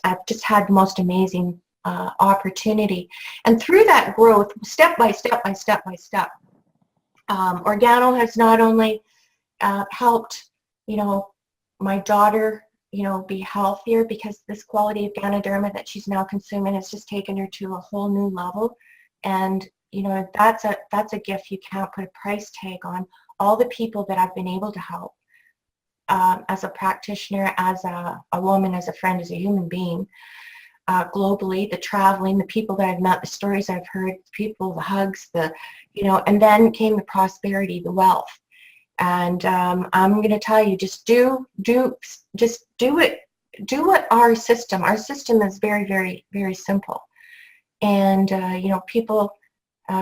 I've just had the most amazing opportunity. And through that growth, step by step by step by step, Organo has not only helped, my daughter, be healthier, because this quality of Ganoderma that she's now consuming has just taken her to a whole new level. And, that's a gift you can't put a price tag on. All the people that I've been able to help as a practitioner, as a woman, as a friend, as a human being, globally, the traveling, the people that I've met, the stories I've heard, the people, the hugs, and then came the prosperity, the wealth. And I'm going to tell you, just do it. Do what our system is very, very, very simple. And, people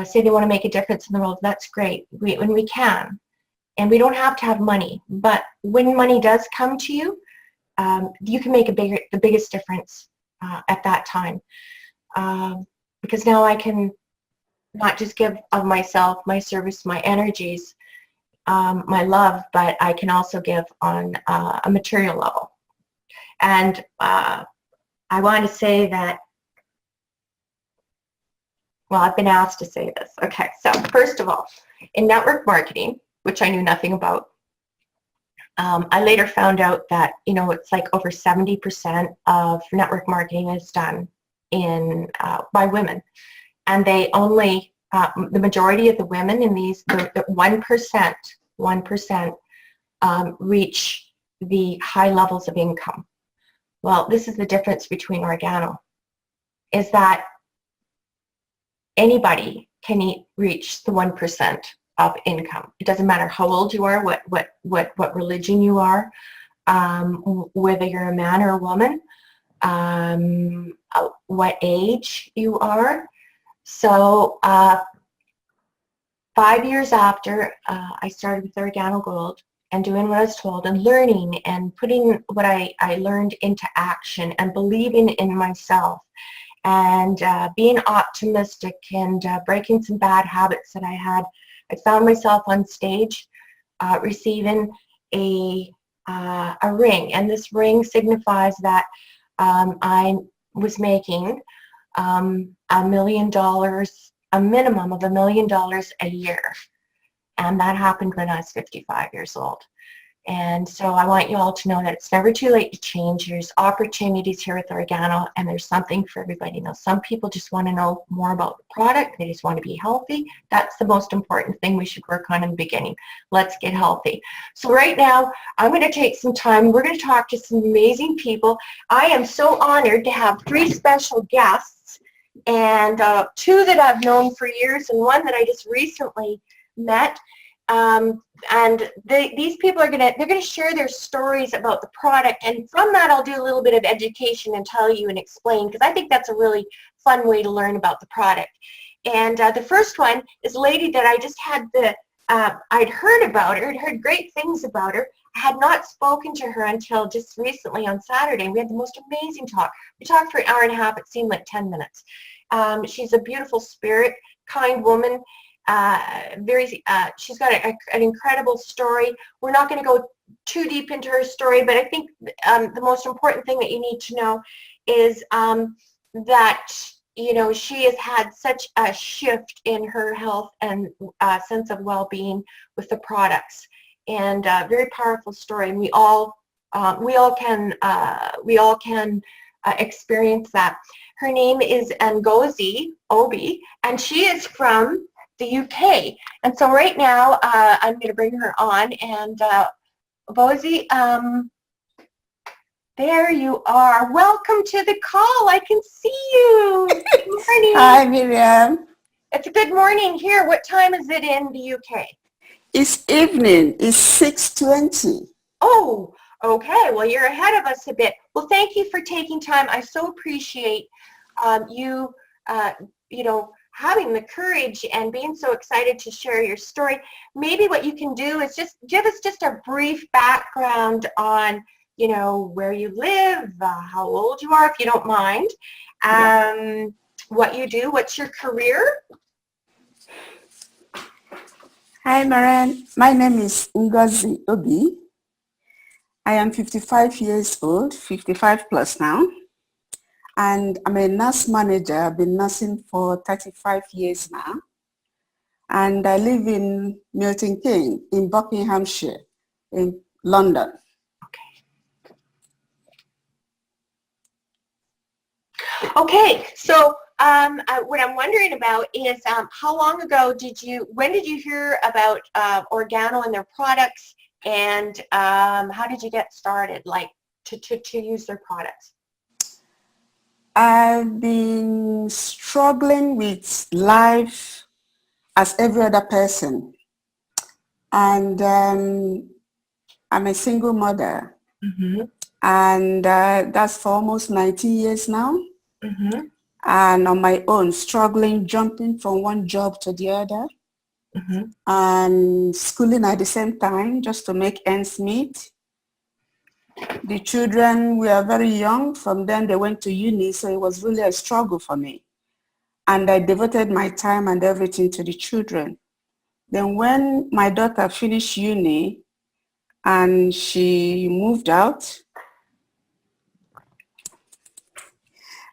say they want to make a difference in the world. That's great when we can. And we don't have to have money. But when money does come to you, you can make the biggest difference at that time. Because now I can not just give of myself, my service, my energies, my love, but I can also give on a material level. And I want to say that, well, I've been asked to say this. Okay, so first of all, in network marketing, which I knew nothing about, I later found out that, it's like over 70% of network marketing is done by women. And they only, the majority of the women in these, the 1% reach the high levels of income. Well, this is the difference between Organo, is that anybody can reach the 1% of income. It doesn't matter how old you are, what religion you are, whether you're a man or a woman, what age you are. So 5 years after I started with Organo Gold and doing what I was told and learning and putting what I learned into action and believing in myself and being optimistic and breaking some bad habits that I had, I found myself on stage receiving a ring. And this ring signifies that I was making $1 million, a minimum of $1 million a year. And that happened when I was 55 years old. And so I want you all to know that it's never too late to change. There's opportunities here with Organo, and there's something for everybody. Now, some people just want to know more about the product. They just want to be healthy. That's the most important thing we should work on in the beginning. Let's get healthy. So right now, I'm going to take some time. We're going to talk to some amazing people. I am so honored to have 3 special guests, and 2 that I've known for years and 1 that I just recently met. And these people are they're gonna share their stories about the product, and from that I'll do a little bit of education and tell you and explain, because I think that's a really fun way to learn about the product. And the first one is a lady that I just had I'd heard about her, I'd heard great things about her. I had not spoken to her until just recently on Saturday. We had the most amazing talk. We talked for an hour and a half. It seemed like 10 minutes. She's a beautiful spirit, kind woman. She's got an incredible story. We're not going to go too deep into her story, but I think the most important thing that you need to know is that she has had such a shift in her health and sense of well-being with the products, and very powerful story. And we all can experience that. Her name is Ngozi Obi, and she is from the UK. And so right now, I'm going to bring her on. And Ngozi, there you are. Welcome to the call. I can see you. Good morning. Hi, Miriam. It's a good morning here. What time is it in the UK? It's evening. It's 6:20. Oh, okay. Well, you're ahead of us a bit. Well, thank you for taking time. I so appreciate you, having the courage and being so excited to share your story. Maybe what you can do is just give us just a brief background on, where you live, how old you are, if you don't mind, what you do, what's your career. Hi, Marianne. My name is Ngozi Obi. I am 55 years old, 55 plus now. and I'm a nurse manager. I've been nursing for 35 years now. And I live in Milton Keynes in Buckinghamshire in London. Okay, so what I'm wondering about is how long ago when did you hear about Organo and their products, and how did you get started, like to use their products? I've been struggling with life as every other person. And I'm a single mother. Mm-hmm. And that's for almost 19 years now. Mm-hmm. And on my own, struggling, jumping from one job to the other. Mm-hmm. And schooling at the same time just to make ends meet. The children were very young. From then they went to uni, so it was really a struggle for me. And I devoted my time and everything to the children. Then when my daughter finished uni and she moved out,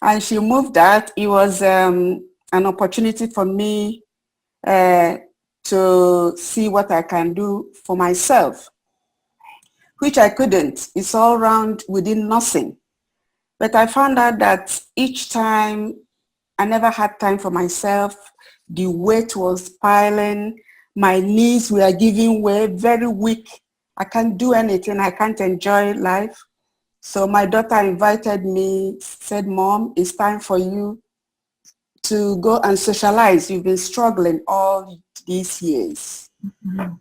it was an opportunity for me to see what I can do for myself, which I couldn't. It's all around within nursing. But I found out that each time I never had time for myself. The weight was piling. My knees were giving way, very weak. I can't do anything. I can't enjoy life. So my daughter invited me, said, Mom, it's time for you to go and socialize. You've been struggling all these years. Mm-hmm.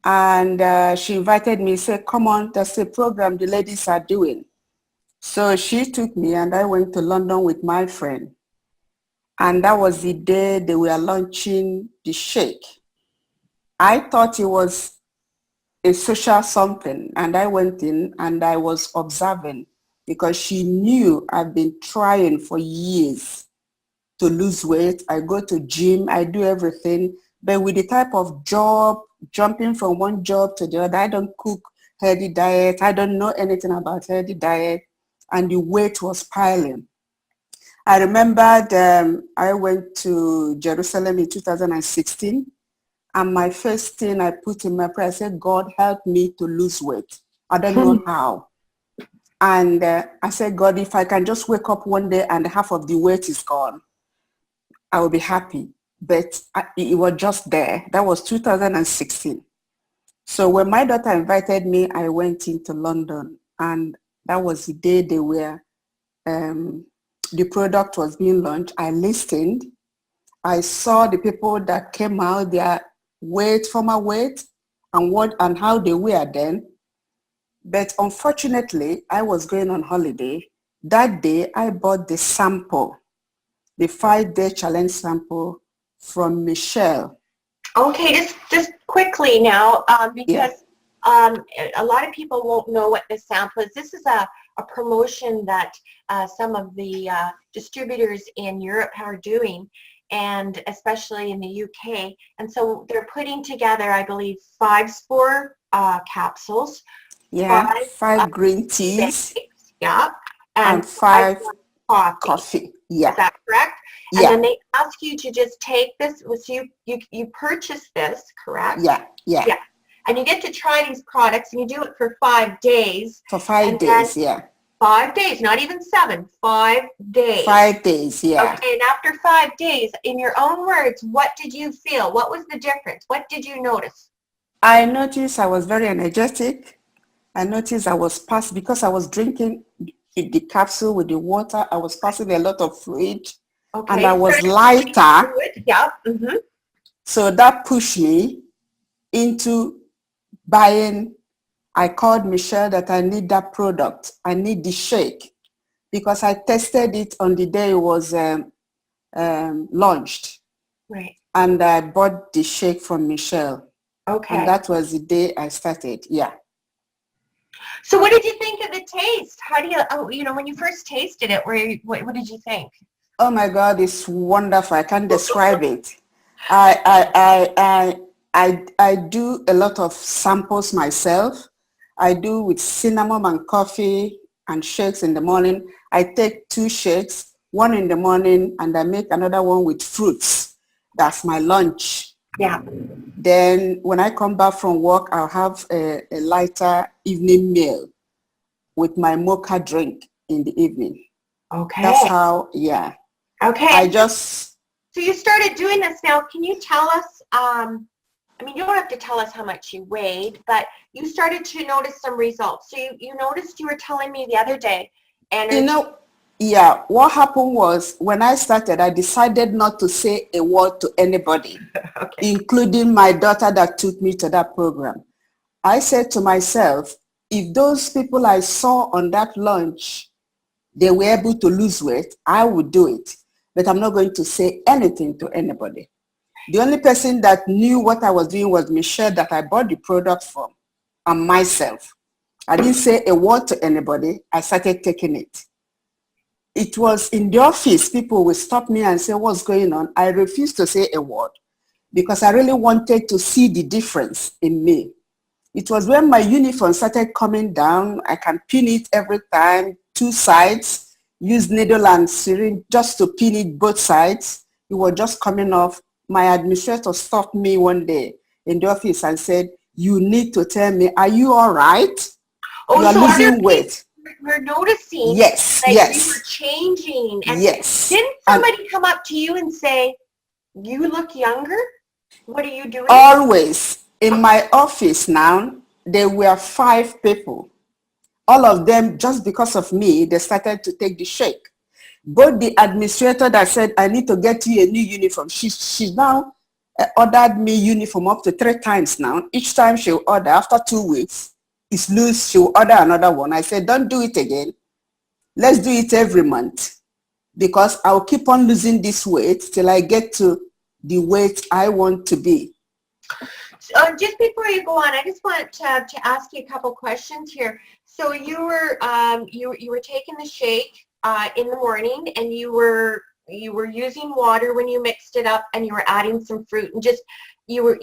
And she invited me, said, come on, there's a program the ladies are doing. So she took me and I went to London with my friend. And that was the day they were launching the shake. I thought it was a social something, and I went in and I was observing because she knew I've been trying for years to lose weight. I go to gym, I do everything, but with the type of job, jumping from one job to the other, I don't cook healthy diet, I don't know anything about healthy diet, and the weight was piling. I remembered I went to Jerusalem in 2016, and my first thing I put in my prayer, I said, God, help me to lose weight. I don't know how. And I said, God, if I can just wake up one day and half of the weight is gone, I will be happy. But it was just there. That was 2016. So when my daughter invited me, I went into London, and that was the day they were the product was being launched. I listened. I saw the people that came out, their weight, former weight, and how they were then. But unfortunately, I was going on holiday. That day, I bought the sample, the 5-day challenge sample from Michelle. Okay, just quickly now, because a lot of people won't know what this sample is. This is a promotion that some of the distributors in Europe are doing, and especially in the UK. And so they're putting together, I believe, 5 spore capsules. Yeah, 5 green teas. Bakes, yeah, and 5 coffee. Yeah. Is that correct? Yeah. And then they ask you to just take this. So you purchase this, correct? Yeah. Yeah. Yeah. And you get to try these products, and you do it for 5 days. For 5 days, yeah. 5 days, not even 7, 5 days. 5 days, yeah. Okay, and after 5 days, in your own words, what did you feel? What was the difference? What did you notice? I noticed I was very energetic. I noticed I was passing, because I was drinking the capsule with the water, I was passing a lot of fluid, Okay. And I was lighter. Yeah. Mm-hmm. So that pushed me into buying. I called Michelle that I need that product. I need the shake, because I tested it on the day it was launched. Right. And I bought the shake from Michelle. Okay. And that was the day I started. Yeah. So what did you think of the taste? How do you, when you first tasted it, what did you think? Oh my God, it's wonderful. I can't describe it. I do a lot of samples myself. I do with cinnamon and coffee and shakes in the morning. I take 2 shakes. one in the morning, and I make another one with fruits. That's my lunch. Yeah. Then when I come back from work, I'll have a lighter evening meal with my mocha drink in the evening. Okay. That's how, yeah. Okay. So you started doing this now. Can you tell us, I mean, you don't have to tell us how much you weighed, but you started to notice some results. So you noticed, you were telling me the other day, energy. Yeah, what happened was when I started, I decided not to say a word to anybody, Okay. including my daughter that took me to that program. I said to myself, if those people I saw on that lunch, they were able to lose weight, I would do it. But I'm not going to say anything to anybody. The only person that knew what I was doing was Michelle that I bought the product from, and myself. I didn't say a word to anybody. I started taking it. It was in the office, people would stop me and say, what's going on? I refused to say a word because I really wanted to see the difference in me. It was when my uniform started coming down. I can pin it every time, 2 sides, use needle and syringe just to pin it both sides. It was just coming off. My administrator stopped me one day in the office and said, you need to tell me, are you all right? Oh, You are so losing weight. We're noticing Yes, that yes. you were changing. And yes. didn't somebody come up to you and say, you look younger? What are you doing? Always. In my office now, there were 5 people. All of them, just because of me, they started to take the shake. Both the administrator that said, I need to get you a new uniform, she now ordered me uniform up to 3 times now. Each time she'll order, after 2 weeks, it's loose, she'll order another one. I said, don't do it again. Let's do it every month because I'll keep on losing this weight till I get to the weight I want to be. Just before you go on, I just want to ask you a couple questions here. So you were you were taking the shake in the morning, and you were using water when you mixed it up, and you were adding some fruit, and just you were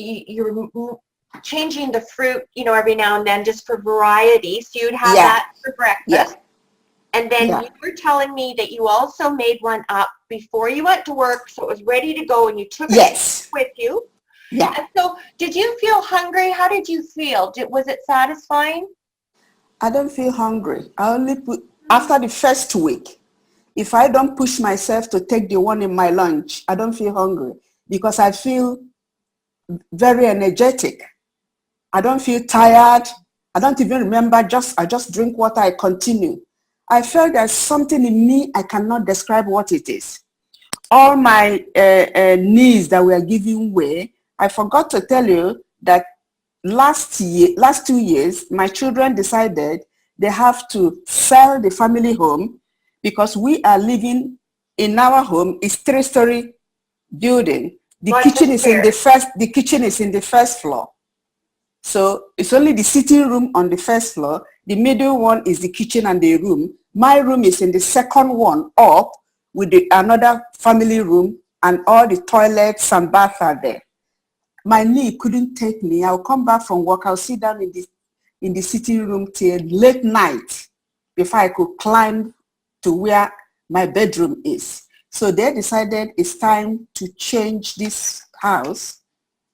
changing the fruit, every now and then just for variety. So you'd have that for breakfast. Yeah. And then you were telling me that you also made one up before you went to work, so it was ready to go, and you took it with you. Yeah. And so did you feel hungry? How did you feel? Was it satisfying? I don't feel hungry. I only after the first week, if I don't push myself to take the one in my lunch, I don't feel hungry because I feel very energetic. I don't feel tired. I don't even remember, I just drink water, I continue. I felt there's something in me, I cannot describe what it is. All my needs that were giving way, I forgot to tell you that last 2 years, my children decided they have to sell the family home because we are living in our home. It's 3-story building. The kitchen is in the first floor. So it's only the sitting room on the first floor. The middle one is the kitchen and the room. My room is in the second one up with another family room, and all the toilets and baths are there. My knee couldn't take me. I'll come back from work. I'll sit down in the sitting room till late night before I could climb to where my bedroom is. So they decided it's time to change this house.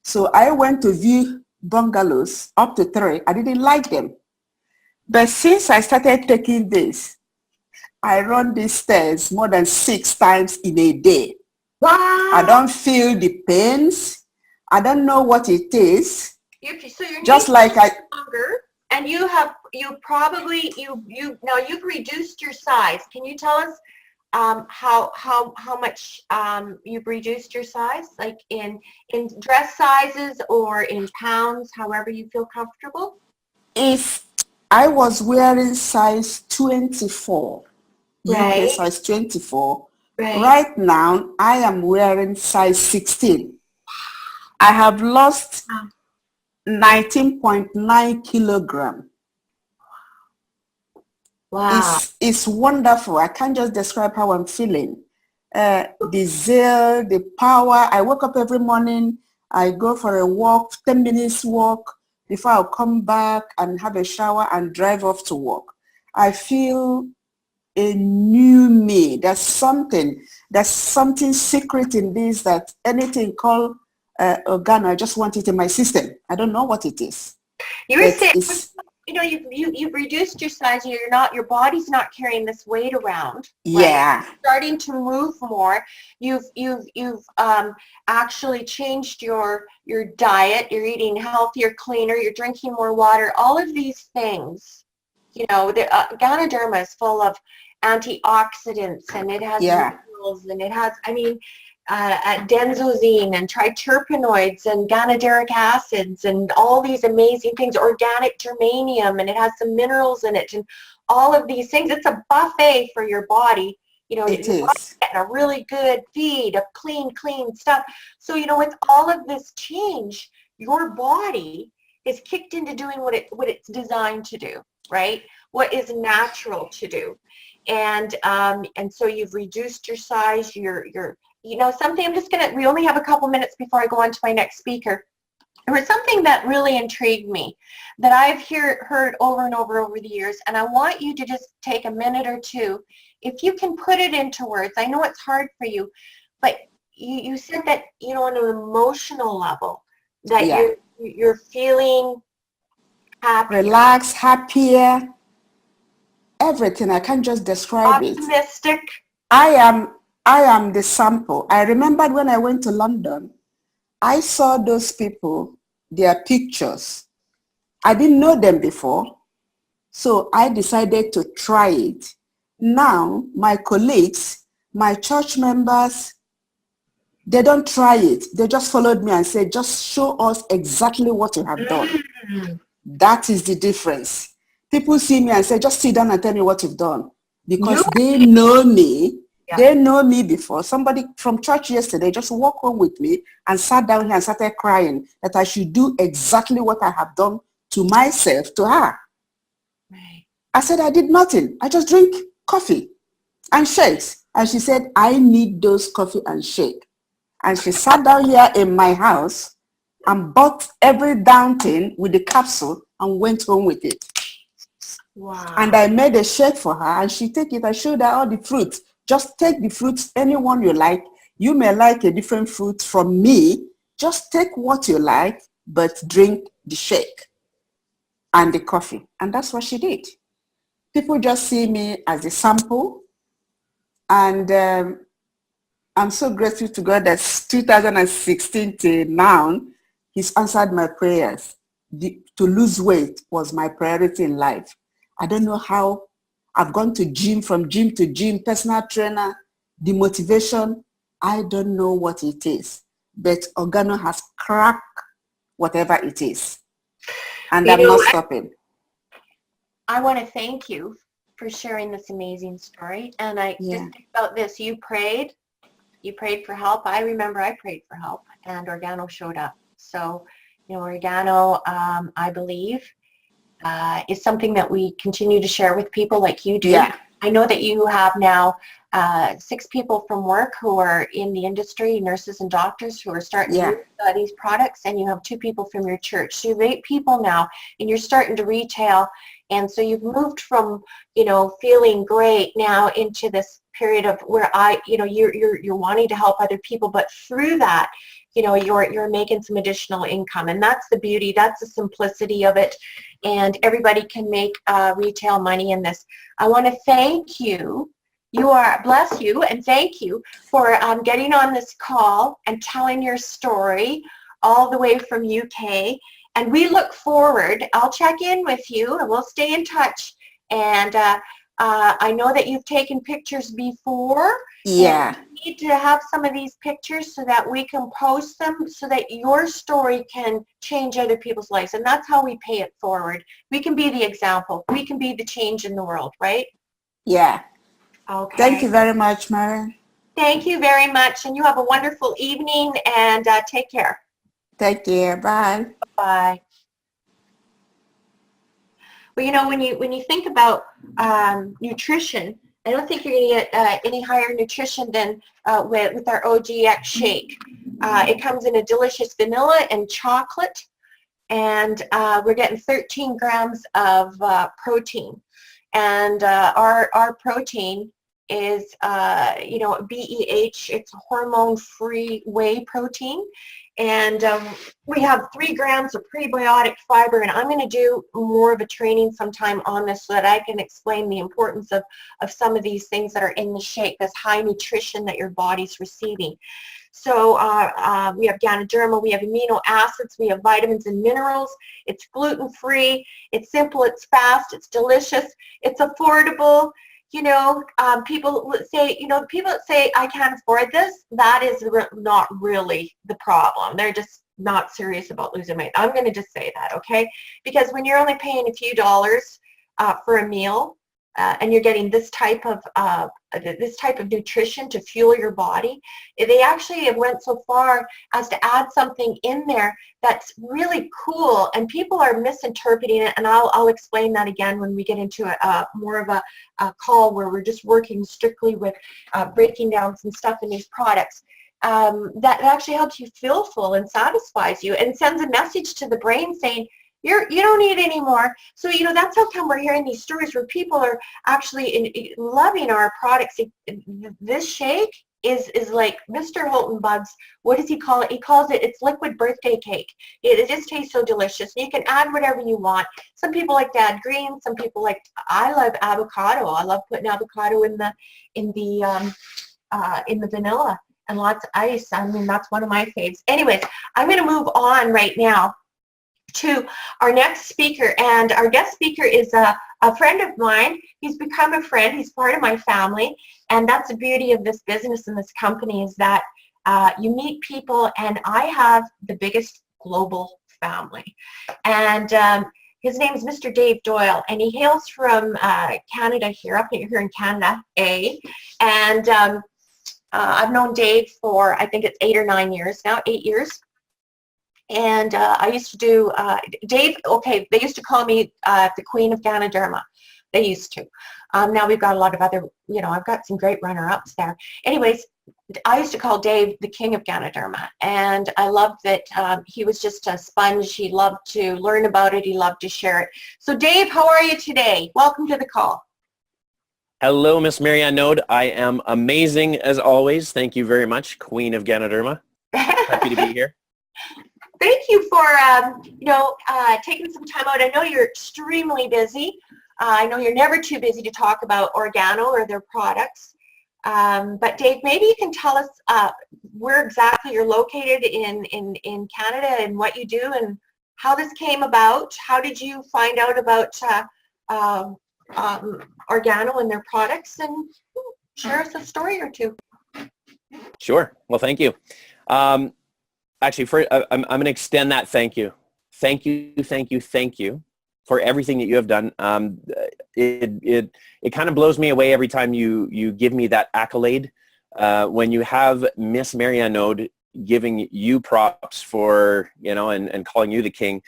So I went to view bungalows up to 3. I didn't like them. But since I started taking this, I run these stairs more than 6 times in a day. Wow. I don't feel the pains. I don't know what it is. So you're just like longer, and now you've reduced your size. Can you tell us how much you've reduced your size, like in dress sizes or in pounds, however you feel comfortable? If I was wearing size 24, UK size 24, right now I am wearing size 16. I have lost 19.9 kilogram. Wow. It's wonderful. I can't just describe how I'm feeling. The zeal, the power. I wake up every morning. I go for a walk, 10 minutes walk before I'll come back and have a shower and drive off to work. I feel a new me. There's something secret in this, that anything called Organo, I just want it in my system. I don't know what it is. You were saying, It's, you know, you've reduced your size. Your body's not carrying this weight around, right? yeah. You're starting to move more. You've actually changed your diet. You're eating healthier, cleaner. You're drinking more water. All of these things, you know, the Ganoderma is full of antioxidants, and it has Yeah. minerals, and it has, I mean, denzosine and triterpenoids and ganoderic acids and all these amazing things, organic germanium, and it has some minerals in it and all of these things. It's a buffet for your body. You know, It your body's is. getting a really good feed of clean stuff. So, you know, with all of this change, your body is kicked into doing what it's designed to do, right? What is natural to do. And so you've reduced your size, you know, something we only have a couple minutes before I go on to my next speaker. There was something that really intrigued me that I've heard over and over the years, and I want you to just take a minute or two. If you can put it into words, I know it's hard for you, but you said that, you know, on an emotional level, that Yeah. you're feeling happier, Relax, happier, everything. I can't just describe it. optimistic. I am the sample. I remembered when I went to London, I saw those people, their pictures. I didn't know them before, so I decided to try it. Now, my colleagues, my church members, they don't try it. They just followed me and said, just show us exactly what you have done. Mm. That is the difference. People see me and say, just sit down and tell me what you've done. Because You, they know me. yeah. They know me before. Somebody from church yesterday just walked home with me and sat down here and started crying that I should do exactly what I have done to myself, to her. Right. I said, I did nothing. I just drink coffee and shakes. And she said, I need those coffee and shake. And she sat down here in my house and bought every damn thing with the capsule and went home with it. Wow. And I made a shake for her and she took it. I showed her all the fruits. Just take the fruits, anyone you like. You may like a different fruit from me. Just take what you like, but drink the shake and the coffee. And that's what she did. People just see me as a sample. And I'm so grateful to God that 2016 till now, He's answered my prayers. To lose weight was my priority in life. I don't know how. I've gone to gym, from gym to gym, personal trainer, the motivation. I don't know what it is. But Organo has cracked whatever it is. And You I'm know, not stopping. I want to thank you for sharing this amazing story. And I just Yeah. think about this. You prayed for help. I remember I prayed for help and Organo showed up. So, you know, Organo, I believe, is something that we continue to share with people like you do. Yeah. I know that you have now 6 people from work who are in the industry, nurses and doctors who are starting to use these products, and you have 2 people from your church. So you have 8 people now, and you're starting to retail. And so you've moved from, you know, feeling great now into this period of where you're wanting to help other people, but through that, you know, you're making some additional income, and that's the beauty, that's the simplicity of it, and everybody can make retail money in this. I want to thank you. Bless you and thank you for getting on this call and telling your story all the way from UK. And we look forward. I'll check in with you and we'll stay in touch. And I know that you've taken pictures before. Yeah. And we need to have some of these pictures so that we can post them so that your story can change other people's lives. And that's how we pay it forward. We can be the example. We can be the change in the world, right? Yeah. Okay. Thank you very much, Marianne. Thank you very much. And you have a wonderful evening and take care. Take care. Bye. Bye. Well, you know, when you think about nutrition, I don't think you're going to get any higher nutrition than with our OGX shake. It comes in a delicious vanilla and chocolate, and we're getting 13 grams of protein. And our protein is, you know, BEH. It's hormone-free whey protein. And we have 3 grams of prebiotic fiber, and I'm going to do more of a training sometime on this so that I can explain the importance of some of these things that are in the shake, this high nutrition that your body's receiving. So we have Ganoderma, we have amino acids, we have vitamins and minerals. It's gluten-free, it's simple, it's fast, it's delicious, it's affordable. You know, people say, you know, people that say, I can't afford this, that is not really the problem. They're just not serious about losing weight. I'm going to just say that, okay? Because when you're only paying a few dollars for a meal, and you're getting this type of nutrition to fuel your body, they actually have went so far as to add something in there that's really cool, and people are misinterpreting it, and I'll explain that again when we get into more of a call where we're just working strictly with breaking down some stuff in these products. That actually helps you feel full and satisfies you and sends a message to the brain saying, you don't need any more. So, you know, that's how come we're hearing these stories where people are actually loving our products. This shake is like Mr. Holtenbug's, what does he call it? He calls it, it's liquid birthday cake. It just tastes so delicious. You can add whatever you want. Some people like to add green. Some people like, I love avocado. I love putting avocado in the vanilla and lots of ice. I mean, that's one of my faves. Anyways, I'm going to move on right now to our next speaker, and our guest speaker is a friend of mine. He's become a friend. He's part of my family, and that's the beauty of this business and this company is that you meet people, and I have the biggest global family. And his name is Mr. Dave Doyle, and he hails from Canada here in Canada, and I've known Dave for, I think it's 8 or 9 years now, 8 years. And I used to do, Dave, okay, they used to call me the Queen of Ganoderma. They used to. Now we've got a lot of other, you know, I've got some great runner-ups there. Anyways, I used to call Dave the King of Ganoderma. And I loved that he was just a sponge. He loved to learn about it. He loved to share it. So Dave, how are you today? Welcome to the call. Hello, Miss Marianne NOAD. I am amazing as always. Thank you very much, Queen of Ganoderma. Happy to be here. Thank you for, you know, taking some time out. I know you're extremely busy. I know you're never too busy to talk about Organo or their products. But Dave, maybe you can tell us where exactly you're located in Canada and what you do and how this came about. How did you find out about Organo and their products? And share us a story or two. Sure. Well, thank you. Actually, I'm going to extend that thank you. Thank you for everything that you have done. It kind of blows me away every time you give me that accolade. When you have Miss Marianne NOAD giving you props for, you know, and calling you the king.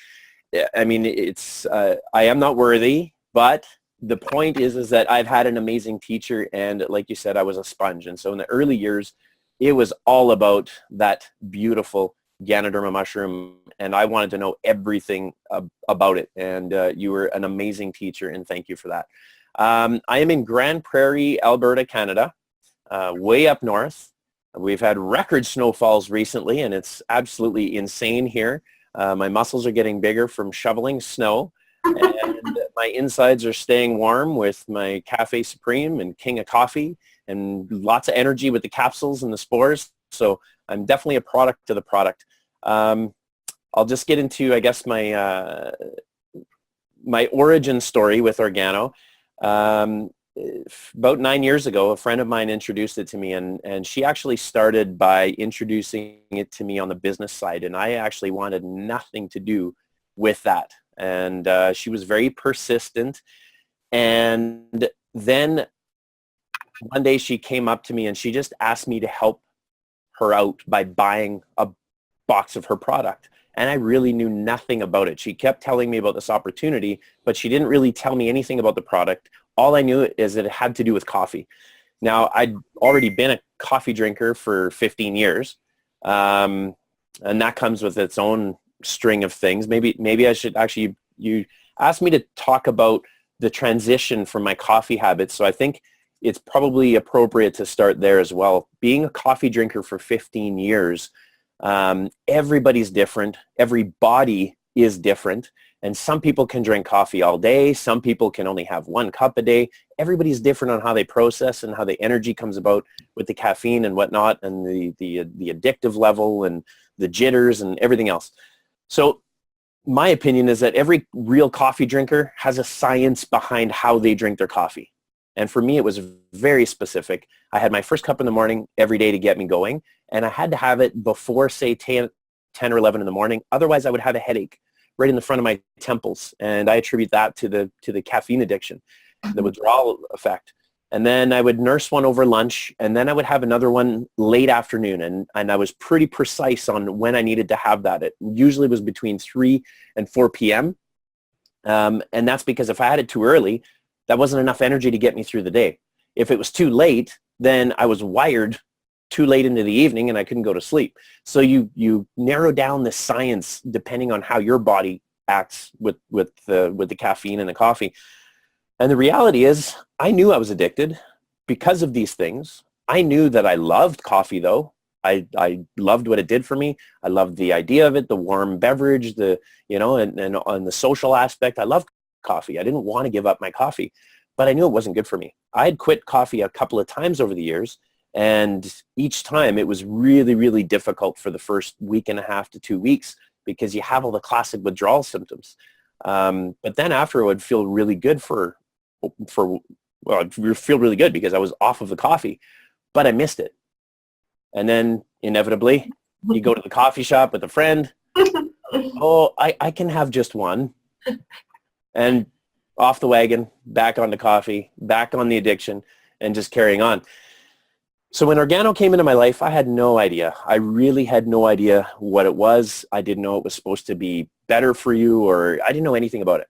I mean, it's I am not worthy, but the point is that I've had an amazing teacher, and like you said, I was a sponge. And so in the early years, it was all about that beautiful Ganoderma mushroom, and I wanted to know everything about it, and you were an amazing teacher, and thank you for that. I am in Grand Prairie, Alberta, Canada, way up north. We've had record snowfalls recently, and it's absolutely insane here. My muscles are getting bigger from shoveling snow, and my insides are staying warm with my Cafe Supreme and King of Coffee, and lots of energy with the capsules and the spores. So I'm definitely a product to the product. I'll just get into, I guess, my my origin story with Organo. About 9 years ago, a friend of mine introduced it to me, and she actually started by introducing it to me on the business side, and I actually wanted nothing to do with that. And she was very persistent, and then one day she came up to me and she just asked me to help her out by buying a box of her product. And I really knew nothing about it. She kept telling me about this opportunity, but she didn't really tell me anything about the product. All I knew is that it had to do with coffee. Now, I'd already been a coffee drinker for 15 years, and that comes with its own string of things. Maybe I should actually, you asked me to talk about the transition from my coffee habits. So I think it's probably appropriate to start there as well. Being a coffee drinker for 15 years, everybody's different. Every body is different. And some people can drink coffee all day. Some people can only have 1 cup a day. Everybody's different on how they process and how the energy comes about with the caffeine and whatnot, and the addictive level and the jitters and everything else. So my opinion is that every real coffee drinker has a science behind how they drink their coffee. And for me, it was very specific. I had my first cup in the morning every day to get me going, and I had to have it before, say, 10 or 11 in the morning. Otherwise, I would have a headache right in the front of my temples, and I attribute that to the caffeine addiction, the withdrawal effect. And then I would nurse one over lunch, and then I would have another one late afternoon, and I was pretty precise on when I needed to have that. It usually was between 3 and 4 p.m., and that's because if I had it too early, that wasn't enough energy to get me through the day. If it was too late, then I was wired too late into the evening and I couldn't go to sleep. So you narrow down the science depending on how your body acts with the caffeine and the coffee. And the reality is, I knew I was addicted because of these things. I knew that I loved coffee, though. I loved what it did for me. I loved the idea of it, the warm beverage, and on the social aspect. I loved coffee. I didn't want to give up my coffee, but I knew it wasn't good for me. I had quit coffee a couple of times over the years, and each time it was really, really difficult for the first week and a half to 2 weeks because you have all the classic withdrawal symptoms. But then after, it would feel really good I'd feel really good because I was off of the coffee, but I missed it. And then inevitably, you go to the coffee shop with a friend. Oh, I can have just one. And off the wagon, back onto coffee, back on the addiction, and just carrying on. So when Organo came into my life, I had no idea. I really had no idea what it was. I didn't know it was supposed to be better for you, or I didn't know anything about it.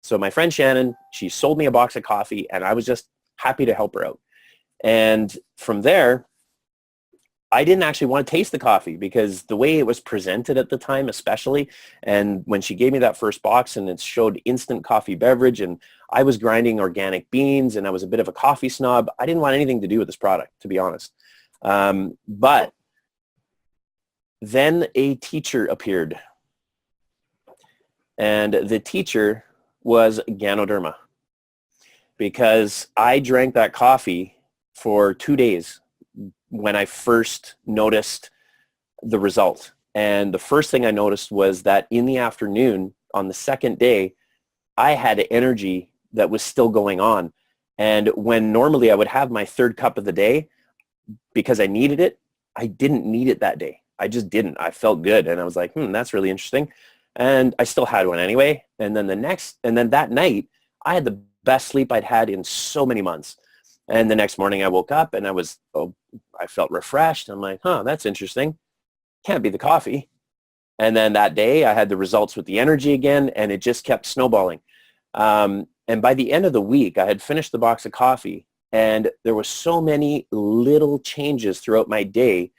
So my friend Shannon, she sold me a box of coffee, and I was just happy to help her out. And from there, I didn't actually want to taste the coffee because the way it was presented at the time, especially, and when she gave me that first box and it showed instant coffee beverage, and I was grinding organic beans and I was a bit of a coffee snob, I didn't want anything to do with this product, to be honest. But then a teacher appeared, and the teacher was Ganoderma, because I drank that coffee for 2 days when I first noticed the result. And the first thing I noticed was that in the afternoon, on the second day, I had energy that was still going on. And when normally I would have my 3rd cup of the day, because I needed it, I didn't need it that day. I just didn't. I felt good. And I was like, that's really interesting. And I still had one anyway. And then that night, I had the best sleep I'd had in so many months. And the next morning I woke up and I felt refreshed. I'm like, that's interesting. Can't be the coffee. And then that day I had the results with the energy again, and it just kept snowballing. And by the end of the week, I had finished the box of coffee, and there were so many little changes throughout my day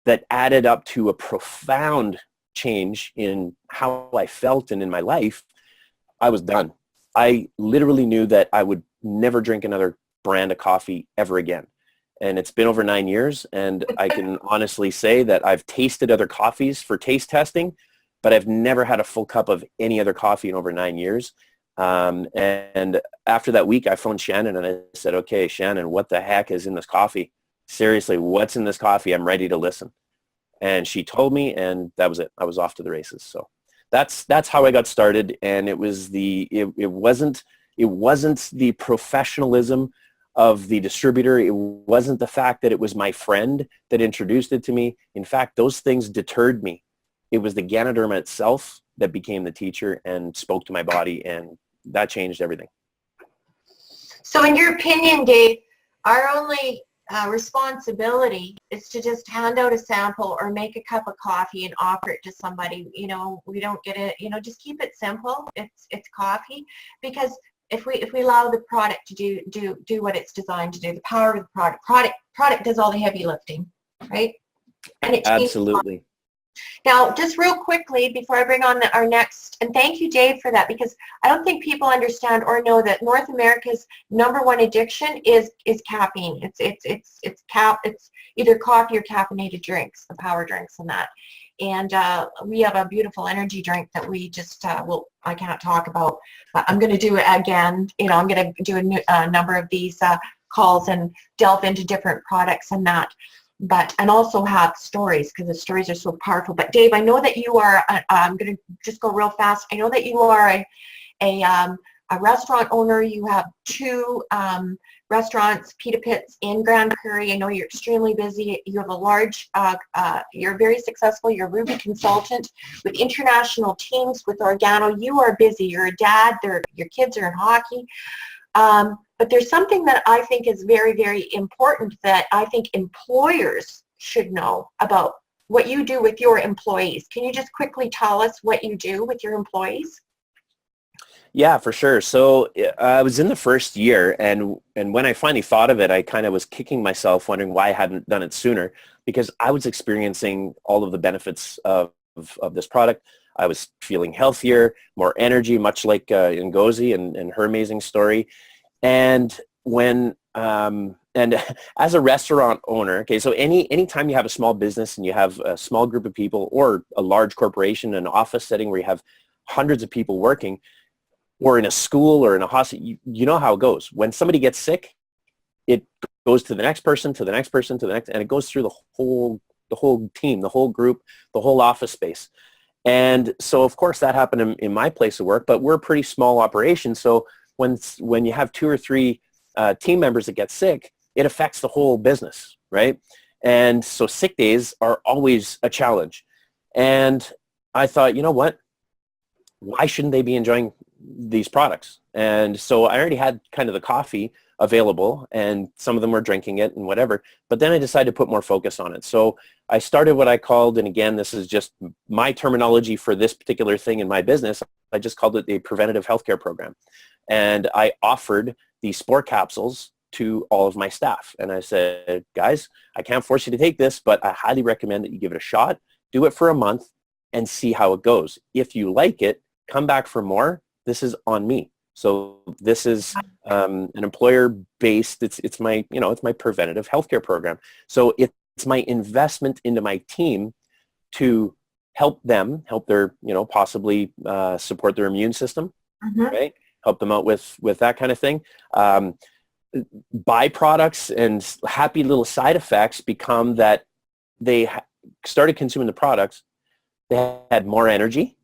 that added up to a profound change in how I felt and in my life. I was done. I literally knew that I would never drink another brand of coffee ever again. And it's been over 9 years, and I can honestly say that I've tasted other coffees for taste testing, but I've never had a full cup of any other coffee in over 9 years. And after that week, I phoned Shannon and I said, okay, Shannon, what the heck is in this coffee? Seriously, what's in this coffee? I'm ready to listen. And she told me, and that was it. I was off to the races. So that's how I got started. And it was it wasn't the professionalism of the distributor. It wasn't the fact that it was my friend that introduced it to me. In fact, those things deterred me. It was the Ganoderma itself that became the teacher and spoke to my body, and that changed everything. So in your opinion, Dave, our only responsibility is to just hand out a sample or make a cup of coffee and offer it to somebody. We don't get it, just keep it simple. It's coffee, because if we allow the product to do what it's designed to do, the power of the product does all the heavy lifting, right? And it Absolutely. Now, just real quickly before I bring on our next, and thank you, Dave, for that, because I don't think people understand or know that North America's #1 addiction is caffeine. It's either coffee or caffeinated drinks, the power drinks and that. And we have a beautiful energy drink that we just I can't talk about, but I'm going to do it again. You know, I'm going to do a number of these calls and delve into different products and that. But and also have stories, because the stories are so powerful. But Dave, I know that you are. I'm going to just go real fast. I know that you are a restaurant owner. You have 2 restaurants, Pita Pits in Grand Prairie. I know you're extremely busy. You have a large. You're very successful. You're a Ruby consultant with international teams with Organo. You are busy. You're a dad. Your kids are in hockey. But there's something that I think is very, very important that I think employers should know about what you do with your employees. Can you just quickly tell us what you do with your employees? Yeah, for sure. So I was in the first year, and when I finally thought of it, I kind of was kicking myself, wondering why I hadn't done it sooner, because I was experiencing all of the benefits of this product. I was feeling healthier, more energy, much like Ngozi and her amazing story. And when and as a restaurant owner, okay, so anytime you have a small business and you have a small group of people, or a large corporation, an office setting where you have hundreds of people working, or in a school or in a hospital, you know how it goes. When somebody gets sick, it goes to the next person, to the next person, to the next, and it goes through the whole team, the whole group, the whole office space. And so, of course, that happened in my place of work, but we're a pretty small operation. So when you have 2 or 3 team members that get sick, it affects the whole business, right? And so sick days are always a challenge. And I thought, you know what? Why shouldn't they be enjoying these products? And so I already had kind of the coffee available, and some of them were drinking it and whatever. But then I decided to put more focus on it. So I started what I called, and again, this is just my terminology for this particular thing in my business, I just called it the Preventive Healthcare Program. And I offered these sport capsules to all of my staff. And I said, guys, I can't force you to take this, but I highly recommend that you give it a shot, do it for a month, and see how it goes. If you like it, come back for more. This is on me. So this is an employer-based, it's my preventative healthcare program. So it's my investment into my team to help them, help their, possibly support their immune system, right? Help them out with that kind of thing. Byproducts and happy little side effects become that they started consuming the products. They had more energy,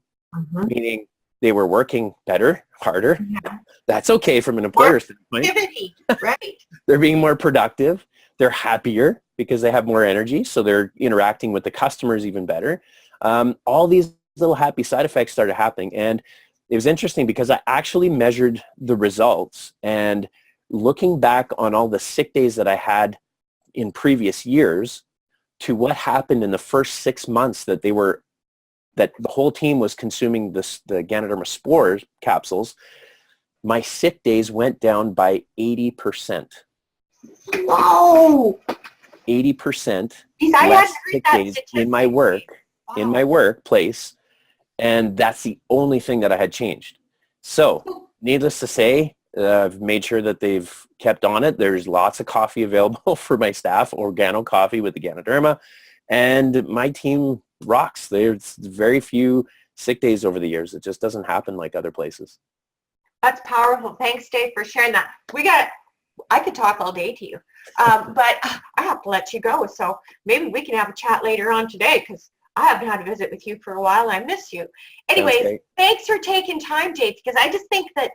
meaning they were working better, harder. Yeah. That's okay from an employer standpoint. Activity, right? They're being more productive. They're happier because they have more energy, so they're interacting with the customers even better. All these little happy side effects started happening, and it was interesting because I actually measured the results, and looking back on all the sick days that I had in previous years to what happened in the first 6 months that the whole team was consuming the Ganoderma spores capsules, my sick days went down by 80%. Whoa! 80% less sick days in my workplace, and that's the only thing that I had changed. So, needless to say, I've made sure that they've kept on it. There's lots of coffee available for my staff, Organo coffee with the Ganoderma, and my team rocks. There's very few sick days over the years. It just doesn't happen like other places. That's powerful. Thanks, Dave, for sharing that. I could talk all day to you, but I have to let you go. So maybe we can have a chat later on today, because I haven't had a visit with you for a while. I miss you. Anyways, thanks for taking time, Dave, because I just think that,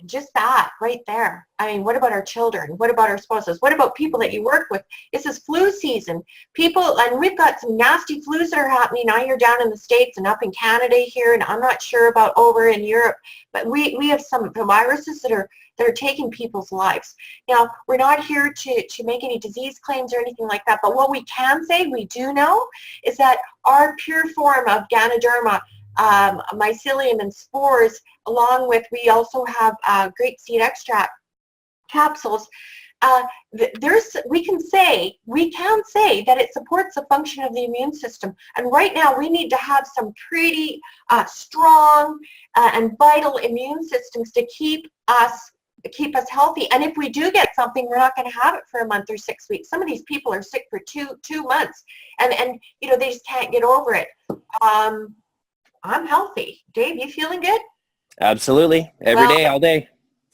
just that right there. I mean, what about our children? What about our spouses? What about people that you work with? This is flu season. People, and we've got some nasty flus that are happening. I hear down in the States and up in Canada here, and I'm not sure about over in Europe, but we have some viruses that are taking people's lives. Now, we're not here to make any disease claims or anything like that, but what we can say, we do know, is that our pure form of Ganoderma, mycelium and spores, along with, we also have grapeseed extract capsules we can say that it supports the function of the immune system. And right now we need to have some pretty strong and vital immune systems to keep us healthy. And if we do get something, we're not going to have it for a month or 6 weeks. Some of these people are sick for two months, and you know, they just can't get over it. I'm healthy. Dave, you feeling good? Absolutely. Every day, all day.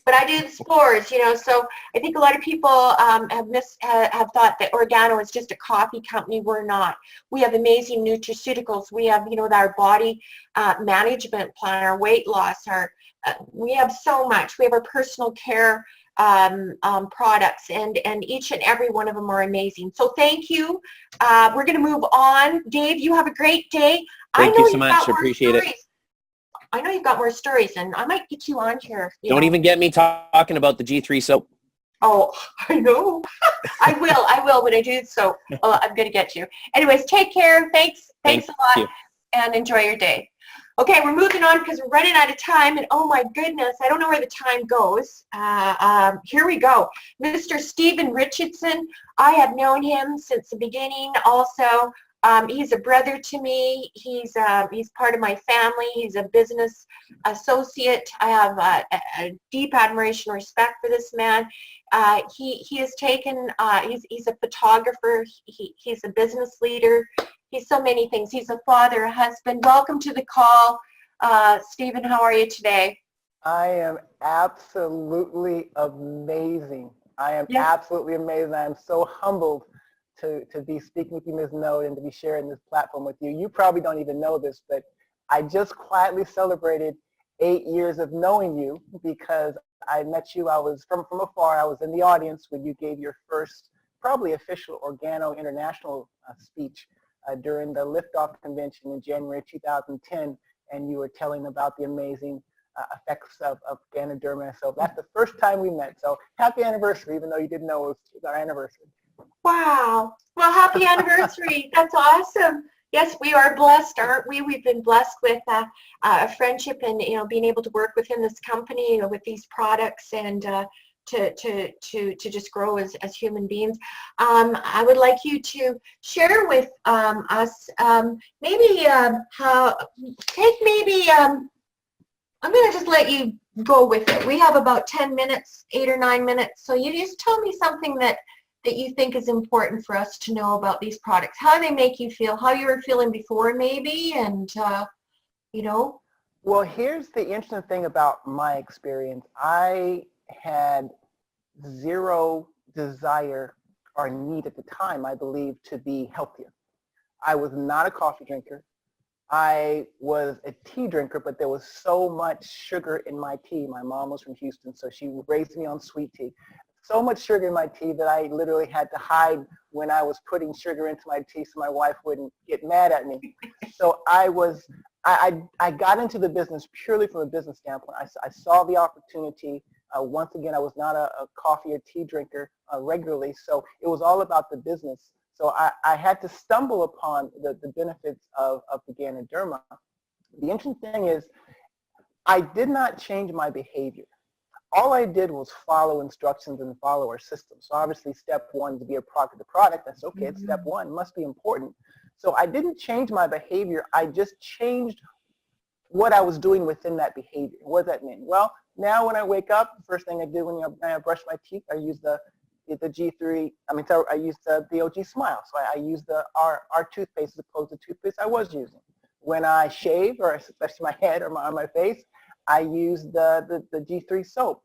But I do the spores, you know, so I think a lot of people have thought that Organo is just a coffee company. We're not. We have amazing nutraceuticals. We have, you know, our body management plan, our weight loss, we have so much. We have our personal care products, and each and every one of them are amazing. So thank you. We're going to move on. Dave, you have a great day. Thank you so much. Appreciate it. I know you've got more stories, and I might get you on here. Don't even get me talking about the G3 soap. Oh, I know. I will when I do so. I'm going to get you. Anyways, take care. Thanks a lot, and enjoy your day. Okay, we're moving on because we're running out of time, and oh my goodness, I don't know where the time goes. Here we go. Mr. Stephen Richardson, I have known him since the beginning also. He's a brother to me. He's part of my family. He's a business associate. I have a deep admiration and respect for this man. He has taken, he's a photographer. He's a business leader. He's so many things. He's a father, a husband. Welcome to the call. Stephen, how are you today? I am absolutely amazing. I am absolutely amazing. I am so humbled to be speaking with you, Ms. NOAD, and to be sharing this platform with you. You probably don't even know this, but I just quietly celebrated 8 years of knowing you because I met you. I was from afar. I was in the audience when you gave your first, probably official Organo International speech during the Liftoff Convention in January 2010, and you were telling about the amazing effects of Ganoderma. So that's the first time we met. So happy anniversary, even though you didn't know it was our anniversary. Wow. Well, happy anniversary. That's awesome. Yes, we are blessed, aren't we? We've been blessed with a friendship and, you know, being able to work within this company, you know, with these products, and to just grow as human beings. I would like you to share with us maybe I'm going to just let you go with it. We have about 10 minutes, 8 or 9 minutes. So you just tell me something that you think is important for us to know about these products, how they make you feel, how you were feeling before maybe, and, you know. Well, here's the interesting thing about my experience. I had zero desire or need at the time, I believe, to be healthier. I was not a coffee drinker. I was a tea drinker, but there was so much sugar in my tea. My mom was from Houston, so she raised me on sweet tea. So much sugar in my tea that I literally had to hide when I was putting sugar into my tea so my wife wouldn't get mad at me. So I got into the business purely from a business standpoint. I saw the opportunity. Once again, I was not a coffee or tea drinker regularly, so it was all about the business. So I had to stumble upon the benefits of the Ganoderma. The interesting thing is I did not change my behavior. All I did was follow instructions and follow our system. So obviously step one to be a product of the product, that's okay, it's step one, must be important. So I didn't change my behavior, I just changed what I was doing within that behavior. What does that mean? Well, now when I wake up, the first thing I do when I brush my teeth, I use the G3, I use the OG Smile. So I use our toothpaste as opposed to toothpaste I was using. When I shave, or especially my head or my face, I use the G3 soap.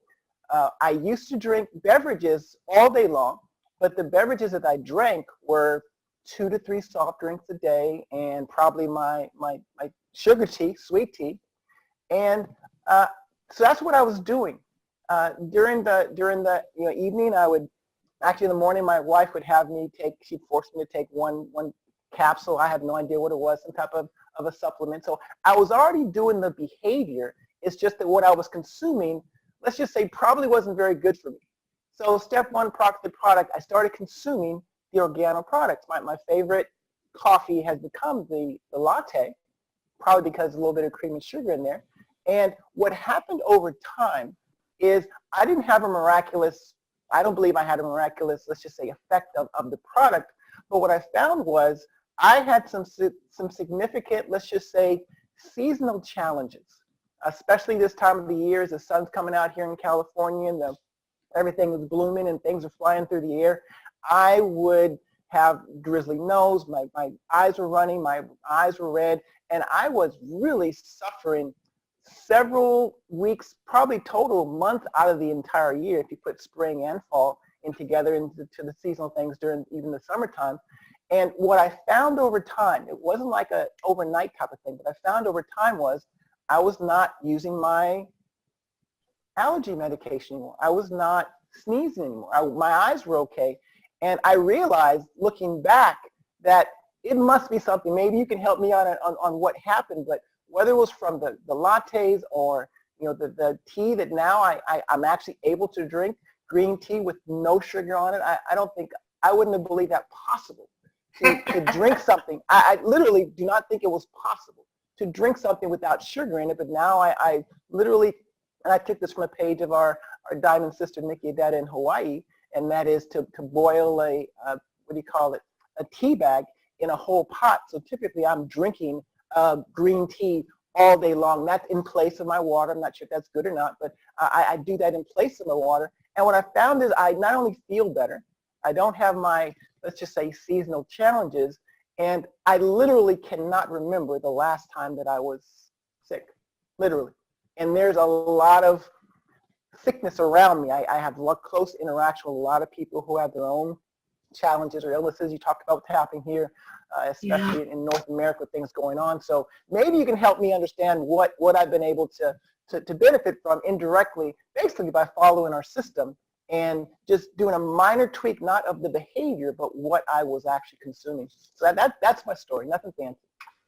I used to drink beverages all day long, but the beverages that I drank were 2 to 3 soft drinks a day and probably my sugar tea, sweet tea. And so that's what I was doing. During the evening, I would, actually in the morning, my wife would have me she'd force me to take one capsule. I had no idea what it was, some type of a supplement. So I was already doing the behavior. It's just that what I was consuming, let's just say, probably wasn't very good for me. So step one, the product, I started consuming the Organo products. My favorite coffee has become the latte, probably because a little bit of cream and sugar in there. And what happened over time is I didn't have a miraculous I don't believe I had a miraculous, let's just say, effect of the product. But what I found was I had some significant, let's just say, seasonal challenges, especially this time of the year as the sun's coming out here in California and everything is blooming and things are flying through the air. I would have drizzly nose, my eyes were running, my eyes were red, and I was really suffering several weeks, probably total month out of the entire year if you put spring and fall in together into the seasonal things during even the summertime. And what I found over time, it wasn't like a overnight type of thing, but I found over time was I was not using my allergy medication anymore. I was not sneezing anymore. My eyes were okay. And I realized looking back that it must be something. Maybe you can help me on what happened, but whether it was from the lattes or the tea that now I'm actually able to drink, green tea with no sugar on it, I don't think, I wouldn't have believed that possible to drink something. I literally do not think it was possible to drink something without sugar in it, but now I literally, and I took this from a page of our diamond sister Nikki Adetta in Hawaii, and that is to boil a tea bag in a whole pot. So typically I'm drinking green tea all day long. That's in place of my water. I'm not sure if that's good or not, but I do that in place of my water. And what I found is I not only feel better, I don't have my, let's just say, seasonal challenges, and I literally cannot remember the last time that I was sick, literally. And there's a lot of sickness around me. I have close interaction with a lot of people who have their own challenges or illnesses. You talked about what's happening here, especially in North America with things going on. So maybe you can help me understand what I've been able to benefit from indirectly, basically by following our system and just doing a minor tweak, not of the behavior, but what I was actually consuming. So that's my story, nothing fancy.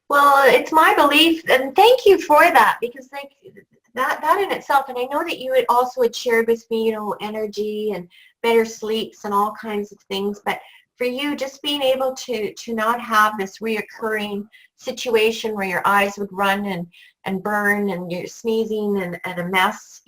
Well, it's my belief, and thank you for that, because that in itself, and I know that you had also had shared with me, energy and better sleeps and all kinds of things, but for you, just being able to not have this reoccurring situation where your eyes would run and burn and you're sneezing and a mess,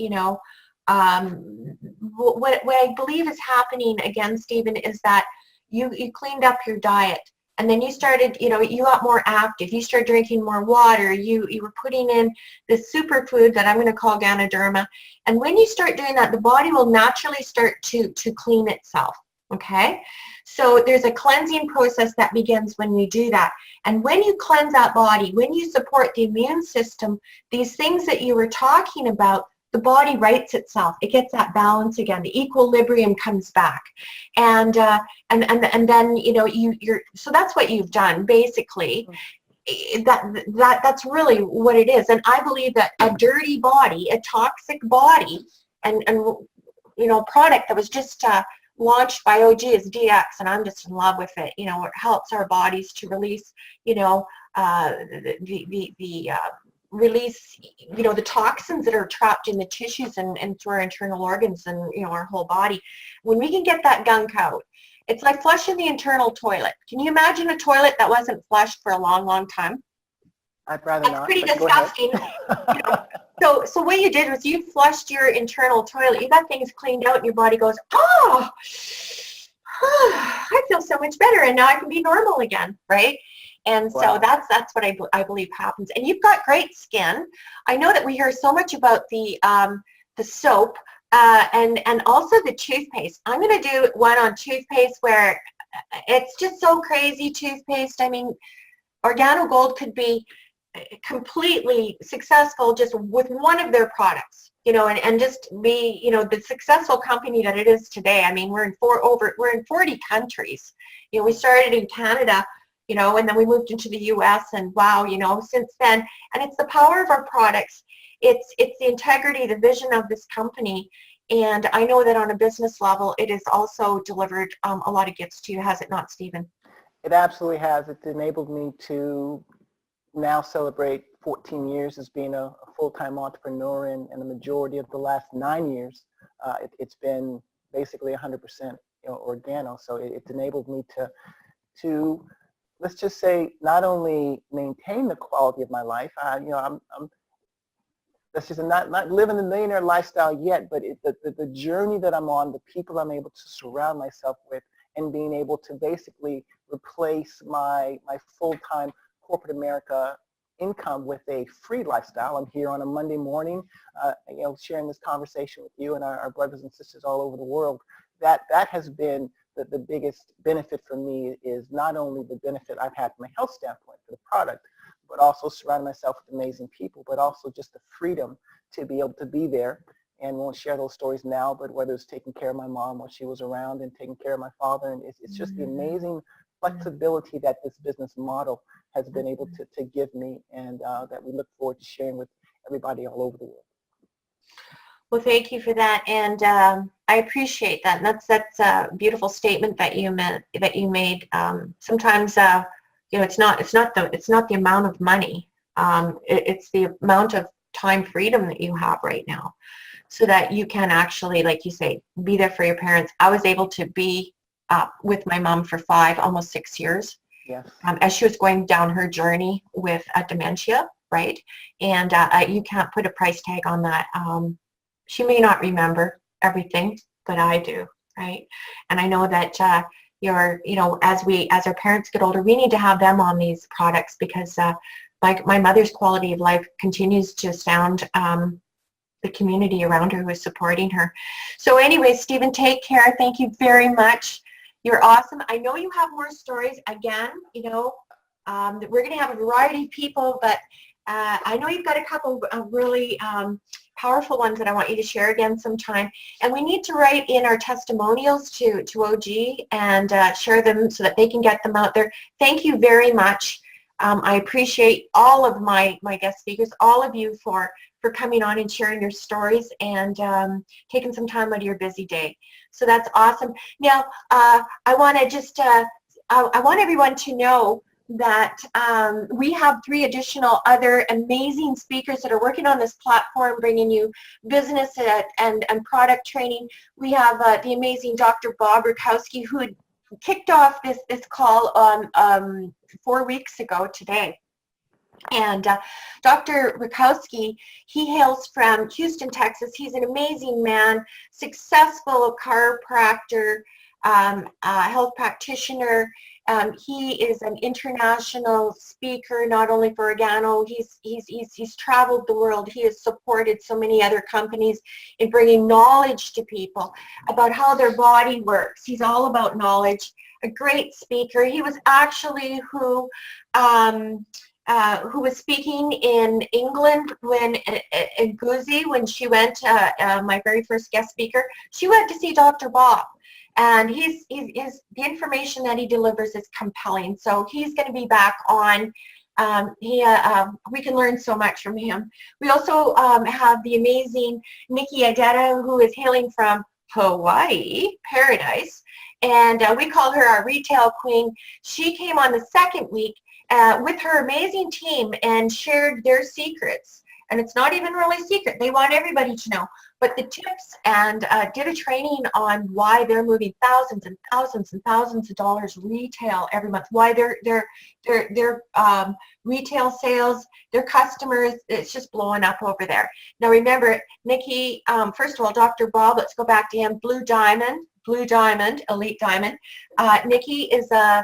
what I believe is happening again, Stephen, is that you cleaned up your diet. And then you started, you got more active. You started drinking more water. You were putting in this superfood that I'm going to call Ganoderma. And when you start doing that, the body will naturally start to clean itself. Okay? So there's a cleansing process that begins when we do that. And when you cleanse that body, when you support the immune system, these things that you were talking about, the body rights itself. It gets that balance again. The equilibrium comes back, and then you're so that's what you've done basically. That's really what it is. And I believe that a dirty body, a toxic body, and product that was just launched by OG is DX, and I'm just in love with it. It helps our bodies to release release the toxins that are trapped in the tissues and through our internal organs and our whole body. When we can get that gunk out, it's like flushing the internal toilet. Can you imagine a toilet that wasn't flushed for a long time? I'd rather not. That's pretty disgusting. So what you did was you flushed your internal toilet. You got things cleaned out and your body goes, oh, I feel so much better and now I can be normal again, right? And so that's what I believe happens. And you've got great skin. I know that we hear so much about the soap and also the toothpaste. I'm going to do one on toothpaste where it's just so crazy, toothpaste. I mean, Organo Gold could be completely successful just with one of their products, and just be, the successful company that it is today. I mean, we're in 40 countries. We started in Canada, and then we moved into the US, and wow, since then, and it's the power of our products. It's the integrity, the vision of this company. And I know that on a business level, it has also delivered a lot of gifts to you, has it not, Stephen? It absolutely has. It's enabled me to now celebrate 14 years as being a full-time entrepreneur, and the majority of the last 9 years, it's been basically 100% Organo. So it's enabled me to let's just say, not only maintain the quality of my life. That's just not living the millionaire lifestyle yet, but the journey that I'm on, the people I'm able to surround myself with, and being able to basically replace my full-time corporate America income with a free lifestyle. I'm here on a Monday morning, sharing this conversation with you and our brothers and sisters all over the world. That has been the biggest benefit for me, is not only the benefit I've had from a health standpoint for the product, but also surrounding myself with amazing people, but also just the freedom to be able to be there. And won't share those stories now, but whether it's taking care of my mom while she was around and taking care of my father. And it's just the amazing flexibility that this business model has been able to give me, and that we look forward to sharing with everybody all over the world. Well, thank you for that, and I appreciate that. And that's a beautiful statement that you made. Sometimes, it's not the amount of money. It's the amount of time freedom that you have right now, so that you can actually, like you say, be there for your parents. I was able to be with my mom for almost 6 years. Yes. As she was going down her journey with dementia, right? And you can't put a price tag on that. She may not remember everything, but I do, right? And I know that as our parents get older, we need to have them on these products, because my mother's quality of life continues to astound the community around her who is supporting her. So anyway, Stephen, take care. Thank you very much. You're awesome. I know you have more stories. Again, we're going to have a variety of people, but I know you've got a couple of really powerful ones that I want you to share again sometime. And we need to write in our testimonials to OG and share them so that they can get them out there. Thank you very much. I appreciate all of my guest speakers, all of you for coming on and sharing your stories and taking some time out of your busy day. So that's awesome. Now, I want to just, I want everyone to know that we have 3 additional other amazing speakers that are working on this platform, bringing you business and product training. We have the amazing Dr. Bob Rakowski, who had kicked off this call 4 weeks ago today. And Dr. Rakowski, he hails from Houston, Texas. He's an amazing man, successful chiropractor, health practitioner. He is an international speaker, not only for Organo. He's traveled the world. He has supported so many other companies in bringing knowledge to people about how their body works. He's all about knowledge. A great speaker. He was actually who was speaking in England when Guzi, when she went, my very first guest speaker, she went to see Dr. Bob. And the information that he delivers is compelling. So he's going to be back on. We can learn so much from him. We also have the amazing Nikki Adetta, who is hailing from Hawaii, Paradise. And we call her our retail queen. She came on the second week with her amazing team and shared their secrets. And it's not even really secret. They want everybody to know. But the tips, and did a training on why they're moving thousands and thousands and thousands of dollars retail every month. Why their retail sales, their customers, it's just blowing up over there. Now remember, Nikki, first of all, Dr. Bob, let's go back to him. Blue Diamond, Elite Diamond. Nikki is a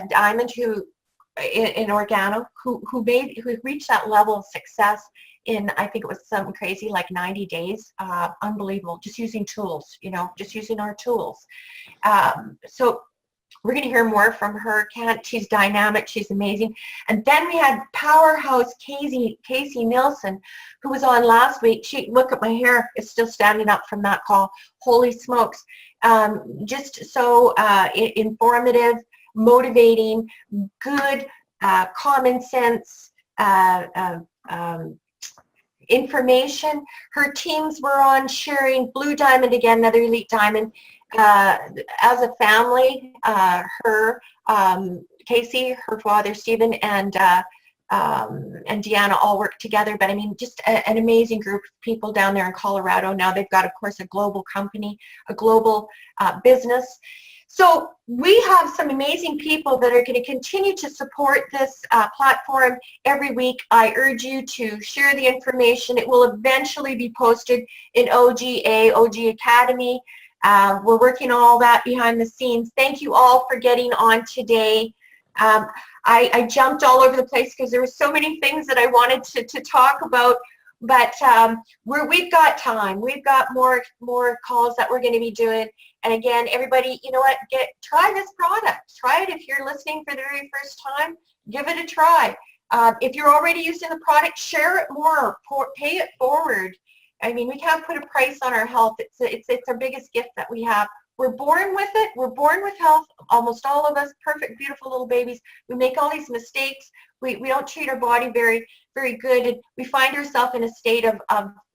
diamond who in Organo who reached that level of success in, I think it was something crazy like 90 days. Unbelievable, just using tools, just using our tools. So we're going to hear more from her. She's dynamic, she's amazing. And then we had powerhouse Casey Nilsson, who was on last week. Look at my hair, it's still standing up from that call. Holy smokes. Just so informative, motivating, good, common sense information. Her teams were on sharing. Blue Diamond, again, another elite diamond. As a family, her, Casey, her father, Stephen, and Deanna all work together. But I mean, just an amazing group of people down there in Colorado. Now they've got, of course, a global company, a global business. So we have some amazing people that are going to continue to support this platform every week. I urge you to share the information. It will eventually be posted in OG Academy. We're working on all that behind the scenes. Thank you all for getting on today. I jumped all over the place because there were so many things that I wanted to talk about, but we've got time. We've got more calls that we're going to be doing. And again, everybody, you know what, try this product. Try it if you're listening for the very first time. Give it a try. If you're already using the product, share it more, pay it forward. I mean, we can't put a price on our health. It's our biggest gift that we have. We're born with it. We're born with health. Almost all of us, perfect, beautiful little babies. We make all these mistakes. We don't treat our body very, very good. And we find ourselves in a state of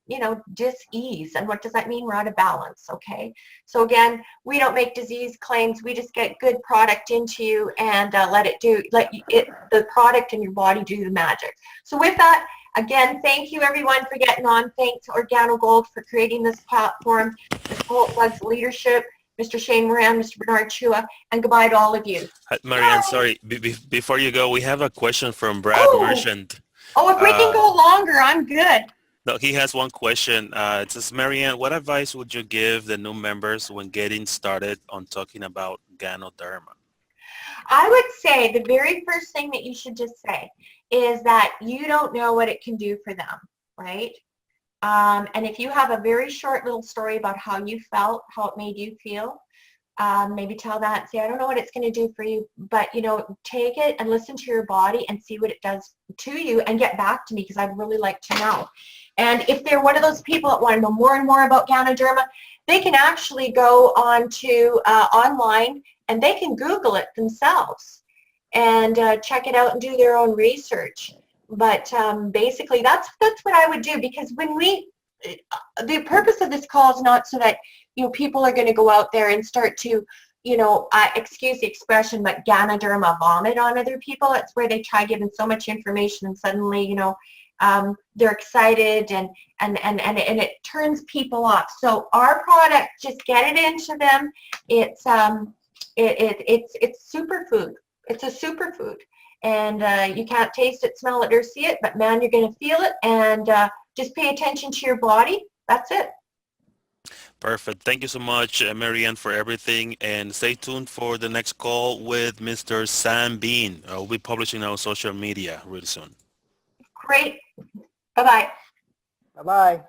you know, dis-ease. And what does that mean? We're out of balance, okay? So again, we don't make disease claims. We just get good product into you and let the product in your body do the magic. So with that, again, thank you everyone for getting on. Thanks Organo Gold for creating this platform, Ms. Holtbug's leadership, Mr. Shane Moran, Mr. Bernard Chua, and goodbye to all of you. Marianne, sorry, before you go, we have a question from Brad Merchant. Oh, if we can go longer, I'm good. No, he has one question. It says, Marianne, what advice would you give the new members when getting started on talking about Ganoderma? I would say the very first thing that you should just say is that you don't know what it can do for them, right? And if you have a very short little story about how you felt, how it made you feel, maybe tell that and say, I don't know what it's going to do for you, but, you know, take it and listen to your body and see what it does to you and get back to me because I'd really like to know. And if they're one of those people that want to know more and more about Ganoderma, they can actually go on to online and they can Google it themselves and check it out and do their own research. But basically, that's what I would do because when the purpose of this call is not so that, you know, people are going to go out there and start to, you know, excuse the expression, but Ganoderma vomit on other people. It's where they try giving so much information and suddenly, you know, they're excited and it turns people off. So our product, just get it into them. It's superfood. It's a superfood. And you can't taste it, smell it, or see it, but man, you're going to feel it. And just pay attention to your body. That's it. Perfect. Thank you so much, Marianne, for everything. And stay tuned for the next call with Mr. Sam Bean. We'll be publishing on social media really soon. Great. Bye-bye. Bye-bye.